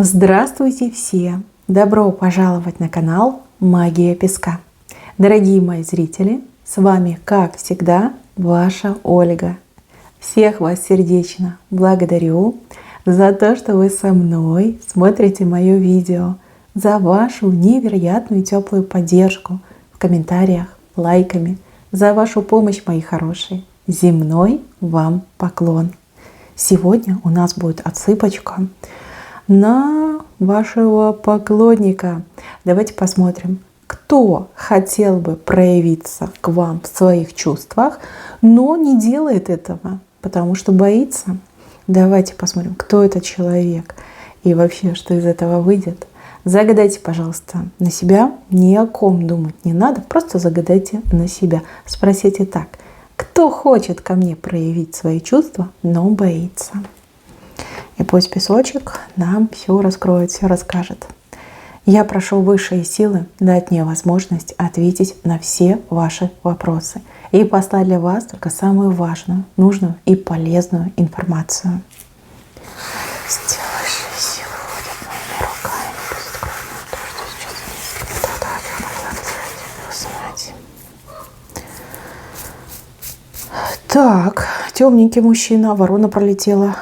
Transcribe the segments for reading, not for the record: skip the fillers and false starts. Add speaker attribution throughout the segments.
Speaker 1: Здравствуйте все! Добро пожаловать на канал Магия Песка. Дорогие мои зрители, с вами, как всегда, ваша Ольга. Всех вас сердечно благодарю за то, что вы со мной смотрите мое видео, за вашу невероятную теплую поддержку в комментариях, лайками, за вашу помощь, мои хорошие. Земной вам поклон! Сегодня у нас будет отсыпочка на вашего поклонника. Давайте посмотрим, кто хотел бы проявиться к вам в своих чувствах, но не делает этого, потому что боится. Давайте посмотрим, кто этот человек и вообще, что из этого выйдет. Загадайте, пожалуйста, на себя. Ни о ком думать не надо, просто загадайте на себя. Спросите так: кто хочет ко мне проявить свои чувства, но боится? И пусть песочек нам все раскроет, все расскажет. Я прошу высшие силы дать мне возможность ответить на все ваши вопросы и послать для вас только самую важную, нужную и полезную информацию. Высшие силы ходят моими руками, пусть откроют нам то, что сейчас я могла взять. Так, темненький мужчина, ворона пролетела.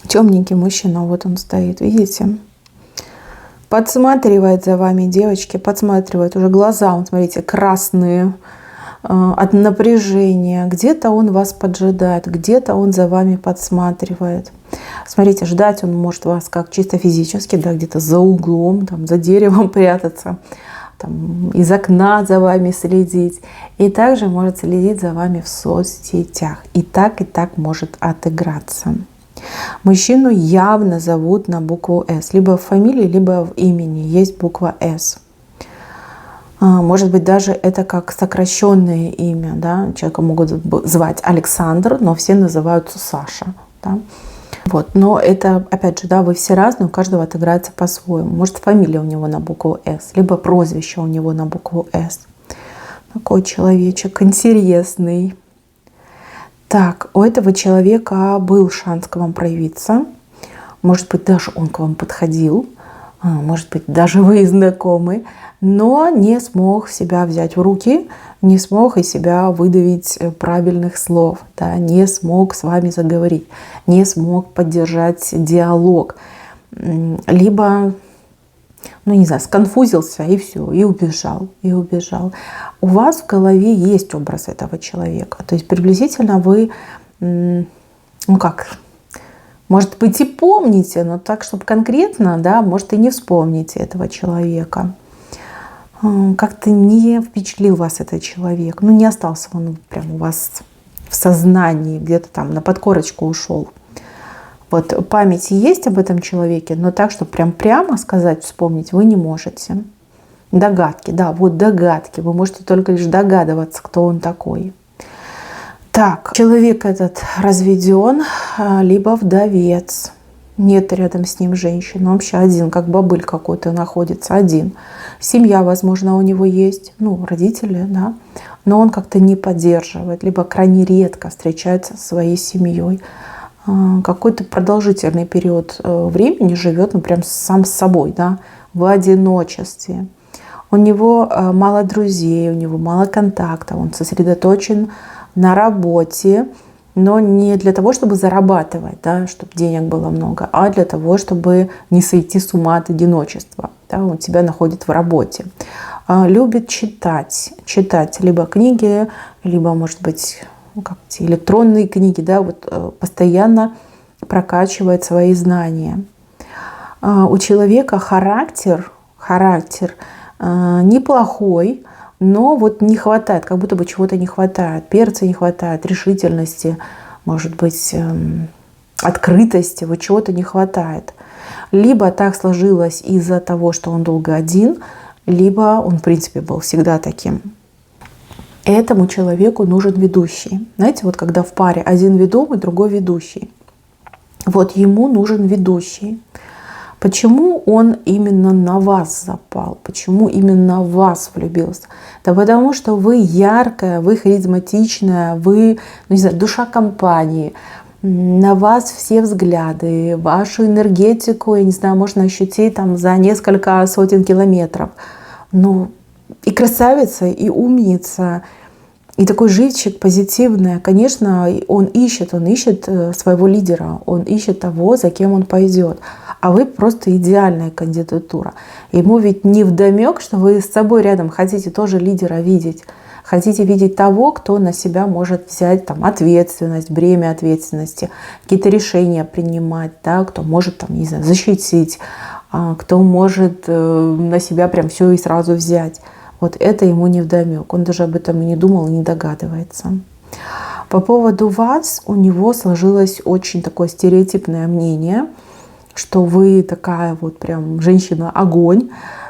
Speaker 1: Темненький мужчина, вот он стоит, видите? Подсматривает за вами, девочки, подсматривает. Уже глаза, он, смотрите, красные от напряжения. Где-то он вас поджидает, где-то он за вами подсматривает. Смотрите, ждать он может вас как чисто физически, да, где-то за углом, там, за деревом прятаться, там, из окна за вами следить. И также может следить за вами в соцсетях. И так может отыграться. Мужчину явно зовут на букву «С». Либо в фамилии, либо в имени есть буква «С». Может быть, даже это как сокращенное имя. Да? Человека могут звать Александр, но все называются Саша. Да? Вот. Но это, опять же, да, вы все разные, у каждого отыграется по-своему. Может, фамилия у него на букву «С», либо прозвище у него на букву «С». Такой человечек интересный. Так, у этого человека был шанс к вам проявиться. Может быть, даже он к вам подходил. Может быть, даже вы знакомы. Но не смог себя взять в руки, не смог из себя выдавить правильных слов. Да, не смог с вами заговорить, не смог поддержать диалог. Либо, не знаю, сконфузился и все, и убежал. У вас в голове есть образ этого человека. То есть приблизительно вы, может быть, и помните, но так, чтобы конкретно, да, может, и не вспомните этого человека. Как-то не впечатлил вас этот человек. Не остался он прям у вас в сознании, где-то там на подкорочку ушел. Вот память есть об этом человеке, но так, чтобы прямо сказать, вспомнить вы не можете. Догадки, да, вот догадки. Вы можете только лишь догадываться, кто он такой. Так, человек этот разведен, либо вдовец. Нет рядом с ним женщины. Он вообще один, как бобыль какой-то находится, один. Семья, возможно, у него есть, родители, да. Но он как-то не поддерживает, либо крайне редко встречается со своей семьей. Какой-то продолжительный период времени живет, прям сам с собой, да, в одиночестве. У него мало друзей, у него мало контактов, он сосредоточен на работе, но не для того, чтобы зарабатывать, да, чтобы денег было много, а для того, чтобы не сойти с ума от одиночества. Да, он себя находит в работе. Любит читать либо книги, либо, может быть, электронные книги, да, постоянно прокачивает свои знания. У человека характер неплохой, но не хватает, как будто бы чего-то не хватает. Перца не хватает, решительности, может быть, открытости, чего-то не хватает. Либо так сложилось из-за того, что он долго один, либо он, в принципе, был всегда таким. Этому человеку нужен ведущий. Знаете, когда в паре один ведомый, другой ведущий. Ему нужен ведущий. Почему он именно на вас запал? Почему именно в вас влюбился? Да потому что вы яркая, вы харизматичная, вы, душа компании. на вас все взгляды, вашу энергетику, я не знаю, можно ощутить там за несколько сотен километров. Ну, и красавица, и умница, и такой живчик позитивный. Конечно, он ищет своего лидера, он ищет того, за кем он пойдет. А вы просто идеальная кандидатура. Ему ведь не вдомек, что вы с собой рядом хотите тоже лидера видеть. Хотите видеть того, кто на себя может взять там, ответственность, бремя ответственности, какие-то решения принимать, да, кто может там, не знаю, защитить, кто может на себя прям все и сразу взять. Вот это ему не вдомек. Он даже об этом и не думал, и не догадывается. По поводу вас у него сложилось очень такое стереотипное мнение, что вы такая вот прям женщина-огонь,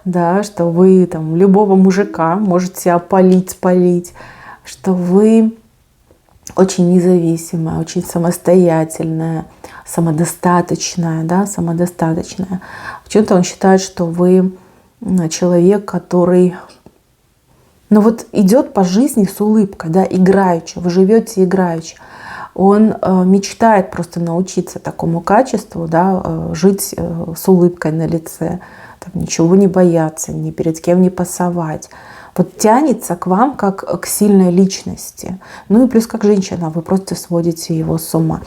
Speaker 1: да, что вы там любого мужика можете опалить, спалить, что вы очень независимая, очень самостоятельная, самодостаточная, да, самодостаточная. Почему-то он считает, что вы человек, который, ну вот идет по жизни с улыбкой, да, играючи, вы живете играючи. Он мечтает просто научиться такому качеству, да, жить с улыбкой на лице, там, ничего не бояться, ни перед кем не пасовать. Вот тянется к вам как к сильной личности. Ну и плюс как женщина, вы просто сводите его с ума.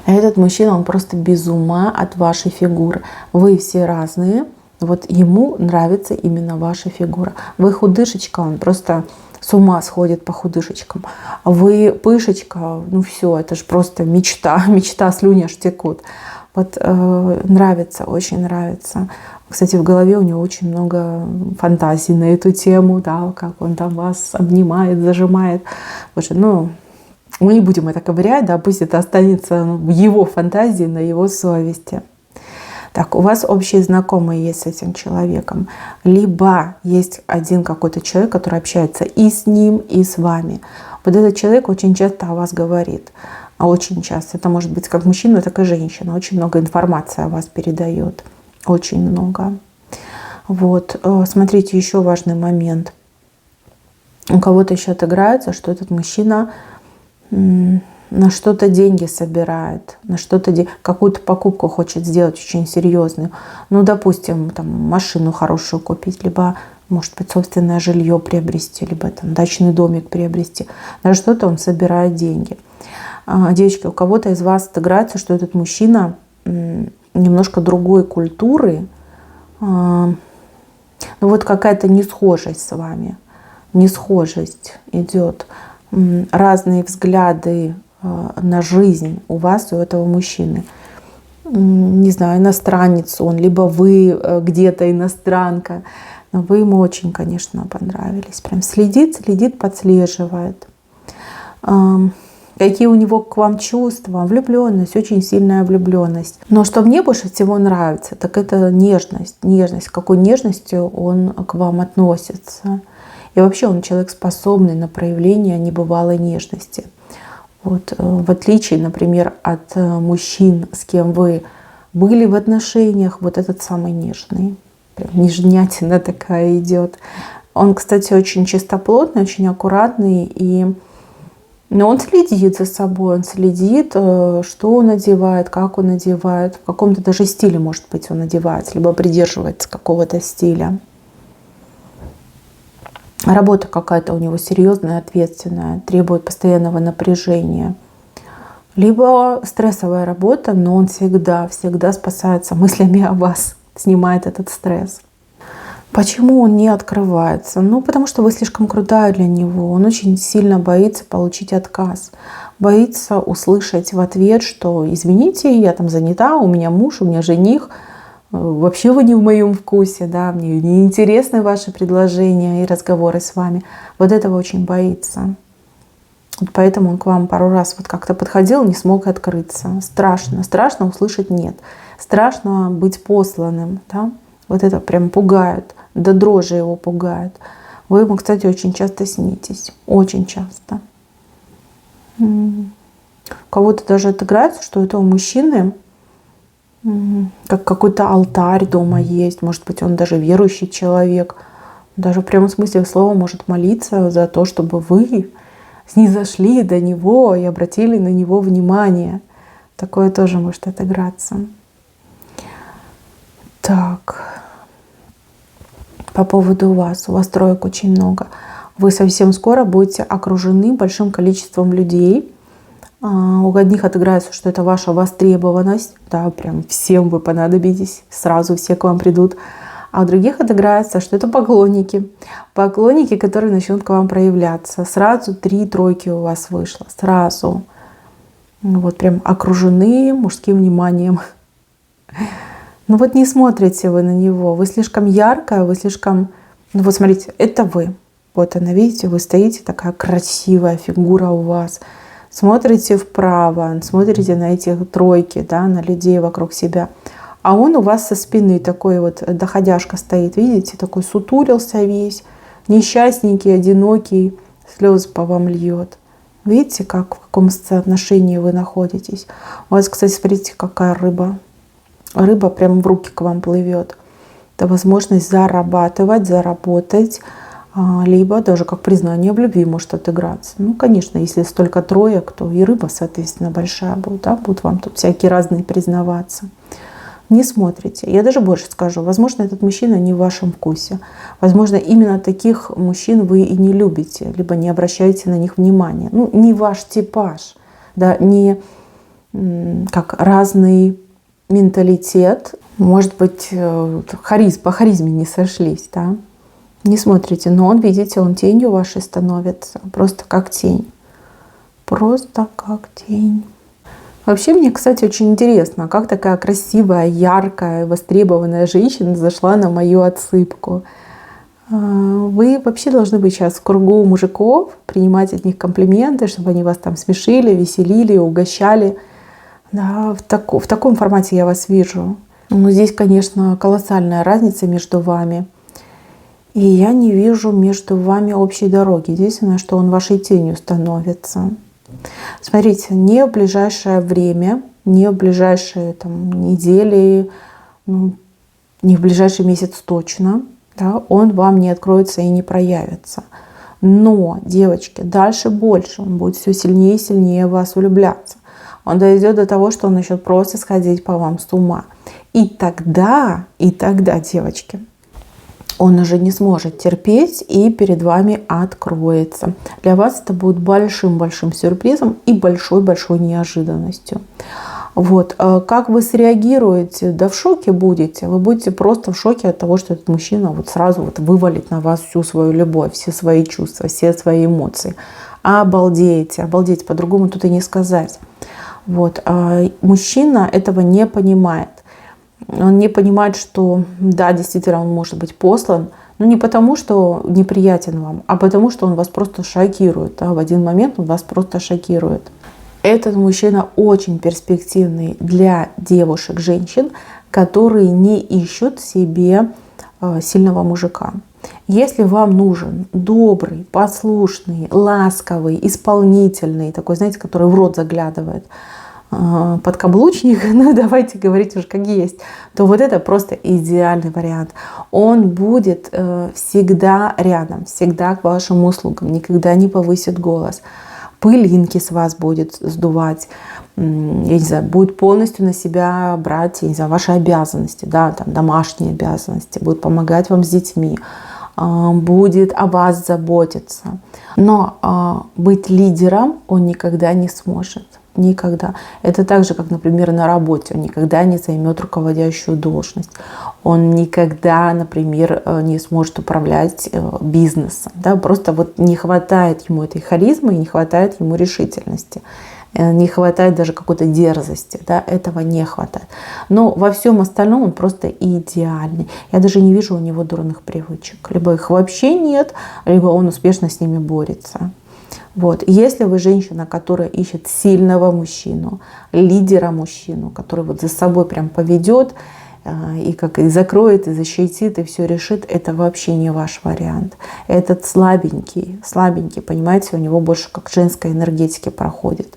Speaker 1: Этот мужчина, он просто без ума от вашей фигуры. Вы все разные, вот ему нравится именно ваша фигура. Вы худышечка, он просто с ума сходит по худышечкам. Вы пышечка, ну все, это же просто мечта, мечта, слюни аж текут. Вот нравится, очень нравится. Кстати, в голове у него очень много фантазий на эту тему, да, как он там вас обнимает, зажимает. Боже, ну, мы не будем это ковырять, да, пусть это останется в его фантазии, на его совести. Так, у вас общие знакомые есть с этим человеком. Либо есть один какой-то человек, который общается и с ним, и с вами. Вот этот человек очень часто о вас говорит. А очень часто. Это может быть как мужчина, так и женщина. Очень много информации о вас передает. Очень много. Вот. Смотрите, еще важный момент. У кого-то еще отыграется, что этот мужчина на что-то деньги собирает, на что-то какую-то покупку хочет сделать очень серьезную. Ну, допустим, там, машину хорошую купить, либо, может быть, собственное жилье приобрести, либо там, дачный домик приобрести. На что-то он собирает деньги. Девочки, у кого-то из вас отыграется, что этот мужчина немножко другой культуры, ну вот какая-то несхожесть с вами, несхожесть идет, разные взгляды на жизнь у вас, у этого мужчины. Не знаю, иностранец он, либо вы где-то иностранка, но вы ему очень, конечно, понравились. Прям следит, подслеживает. Какие у него к вам чувства? Влюбленность, очень сильная влюбленность. Но что мне больше всего нравится, так это нежность. Нежность, с какой нежностью он к вам относится. И вообще он человек, способный на проявление небывалой нежности. Вот, в отличие, например, от мужчин, с кем вы были в отношениях, вот этот самый нежный. Прям нежнятина такая идет. Он, кстати, очень чистоплотный, очень аккуратный. Но он следит за собой, он следит, что он одевает, как он одевает. В каком-то даже стиле, может быть, он одевается, либо придерживается какого-то стиля. Работа какая-то у него серьезная, ответственная, требует постоянного напряжения. Либо стрессовая работа, но он всегда спасается мыслями о вас, снимает этот стресс. Почему он не открывается? Ну, потому что вы слишком крутая для него. Он очень сильно боится получить отказ. Боится услышать в ответ, что извините, я там занята, у меня муж, у меня жених. Вообще вы не в моем вкусе, да, мне не интересны ваши предложения и разговоры с вами. Вот этого очень боится. Вот поэтому он к вам пару раз вот как-то подходил, не смог открыться. Страшно. Страшно услышать «нет». Страшно быть посланным, да. Вот это прям пугает, до дрожи его пугает. Вы ему, кстати, очень часто снитесь. Очень часто. У кого-то даже отыграется, что у этого мужчины как какой-то алтарь дома есть. Может быть, он даже верующий человек. Даже в прямом смысле слова может молиться за то, чтобы вы снизошли до него и обратили на него внимание. Такое тоже может отыграться. Так, по поводу вас. У вас троек очень много. Вы совсем скоро будете окружены большим количеством людей. У одних отыграется, что это ваша востребованность. Да, прям всем вы понадобитесь. Сразу все к вам придут. А у других отыграется, что это поклонники. Поклонники, которые начнут к вам проявляться. Сразу 3 тройки у вас вышло. Сразу. Вот прям окружены мужским вниманием. Ну вот не смотрите вы на него. Вы слишком яркая, вы слишком... Ну вот смотрите, это вы. Вот она, видите, вы стоите, такая красивая фигура у вас. Смотрите вправо, смотрите на эти тройки, да, на людей вокруг себя. А он у вас со спины такой вот доходяшка стоит, видите, такой сутулился весь, несчастненький, одинокий, слезы по вам льет. Видите, как, в каком соотношении вы находитесь. У вас, кстати, смотрите, какая рыба. Рыба прямо в руки к вам плывет. Это возможность зарабатывать, заработать, либо даже как признание в любви может отыграться. Ну, конечно, если столько троек, то и рыба, соответственно, большая будет. Да? Будут вам тут всякие разные признаваться. Не смотрите. Я даже больше скажу. Возможно, этот мужчина не в вашем вкусе. Возможно, именно таких мужчин вы и не любите, либо не обращаете на них внимания. Ну, не ваш типаж, да, не как разный менталитет. Может быть, по харизме не сошлись, да. Не смотрите, но он, видите, он тенью вашей становится. Просто как тень. Просто как тень. Вообще, мне, кстати, очень интересно, как такая красивая, яркая, востребованная женщина зашла на мою отсыпку. Вы вообще должны быть сейчас в кругу мужиков, принимать от них комплименты, чтобы они вас там смешили, веселили, угощали. Да, в таком формате я вас вижу. Но здесь, конечно, колоссальная разница между вами. И я не вижу между вами общей дороги. Единственное, что он вашей тенью становится. Смотрите, не в ближайшее время, не в ближайшие недели, не в ближайший месяц точно, да, он вам не откроется и не проявится. Но, девочки, дальше больше. Он будет все сильнее и сильнее в вас влюбляться. Он дойдет до того, что он начнет просто сходить по вам с ума. И тогда, девочки, он уже не сможет терпеть и перед вами откроется. Для вас это будет большим-большим сюрпризом и большой-большой неожиданностью. Вот. Как вы среагируете? Да в шоке будете. Вы будете просто в шоке от того, что этот мужчина вот сразу вот вывалит на вас всю свою любовь, все свои чувства, все свои эмоции. Обалдеете, обалдеть, по-другому тут и не сказать. Вот. Мужчина этого не понимает. Он не понимает, что да, действительно, он может быть послан, но не потому, что неприятен вам, а потому, что он вас просто шокирует. Да? В один момент он вас просто шокирует. Этот мужчина очень перспективный для девушек, женщин, которые не ищут себе сильного мужика. Если вам нужен добрый, послушный, ласковый, исполнительный, такой, знаете, который в рот заглядывает, подкаблучник, ну давайте говорить уже как есть, то вот это просто идеальный вариант. Он будет всегда рядом, всегда к вашим услугам, никогда не повысит голос. Пылинки с вас будет сдувать, я не знаю, будет полностью на себя брать, я не знаю, ваши обязанности, да, там, домашние обязанности, будет помогать вам с детьми, будет о вас заботиться. Но быть лидером он никогда не сможет. Никогда. Это так же, как, например, на работе. Он никогда не займет руководящую должность. Он никогда, например, не сможет управлять бизнесом. Да? Просто вот не хватает ему этой харизмы, не хватает ему решительности. Не хватает даже какой-то дерзости. Да? Этого не хватает. Но во всем остальном он просто идеальный. Я даже не вижу у него дурных привычек. Либо их вообще нет, либо он успешно с ними борется. Вот. Если вы женщина, которая ищет сильного мужчину, лидера мужчину, который вот за собой прям поведет и как и закроет, и защитит, и все решит, это вообще не ваш вариант. Этот слабенький, понимаете, у него больше как женской энергетики проходит.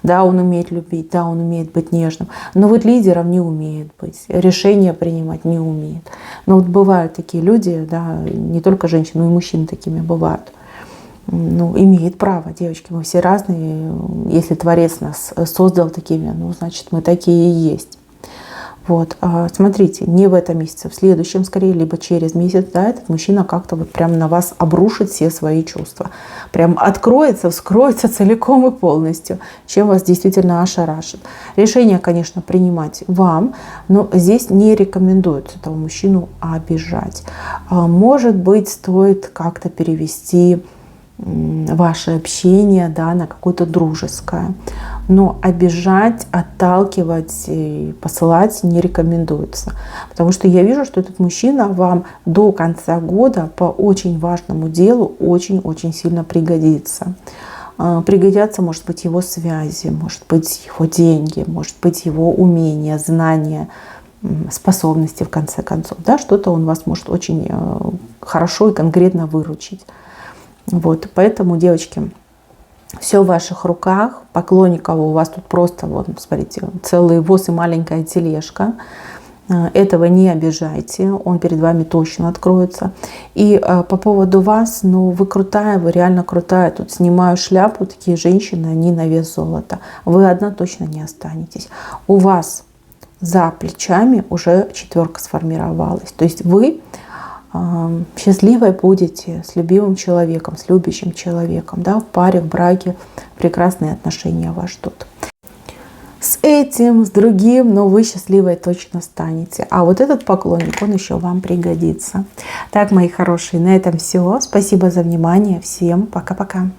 Speaker 1: Да, он умеет любить, да, он умеет быть нежным, но вот лидером не умеет быть, решения принимать не умеет. Но вот бывают такие люди, да, не только женщины, но и мужчины такими бывают. ну, имеет право, девочки, мы все разные. Если Творец нас создал такими, ну, значит, мы такие и есть. Вот, смотрите, не в этом месяце, в следующем скорее, либо через месяц, да, этот мужчина как-то вот прям на вас обрушит все свои чувства. Прям откроется, вскроется целиком и полностью, чем вас действительно ошарашит. Решение, конечно, принимать вам, но здесь не рекомендуется этого мужчину обижать. Может быть, стоит как-то перевести ваше общение, да, на какое-то дружеское. Но обижать, отталкивать и посылать не рекомендуется. Потому что я вижу, что этот мужчина вам до конца года по очень важному делу очень-очень сильно пригодится. Пригодятся, может быть, его связи, может быть, его деньги, может быть, его умения, знания, способности, в конце концов. Да, что-то он вас может очень хорошо и конкретно выручить. Вот, поэтому, девочки, все в ваших руках. Поклонников у вас тут просто, вот, смотрите, целый воз и маленькая тележка. Этого не обижайте, он перед вами точно откроется. И по поводу вас, ну, вы крутая, вы реально крутая. Тут снимаю шляпу, такие женщины, они на вес золота. Вы одна точно не останетесь. У вас за плечами уже 4 сформировалась. То есть вы счастливой будете с любимым человеком, с любящим человеком, да, в паре, в браке, прекрасные отношения вас ждут. С этим, с другим, но вы счастливой точно станете. А вот этот поклонник, он еще вам пригодится. Так, мои хорошие, на этом все. Спасибо за внимание. Всем пока-пока.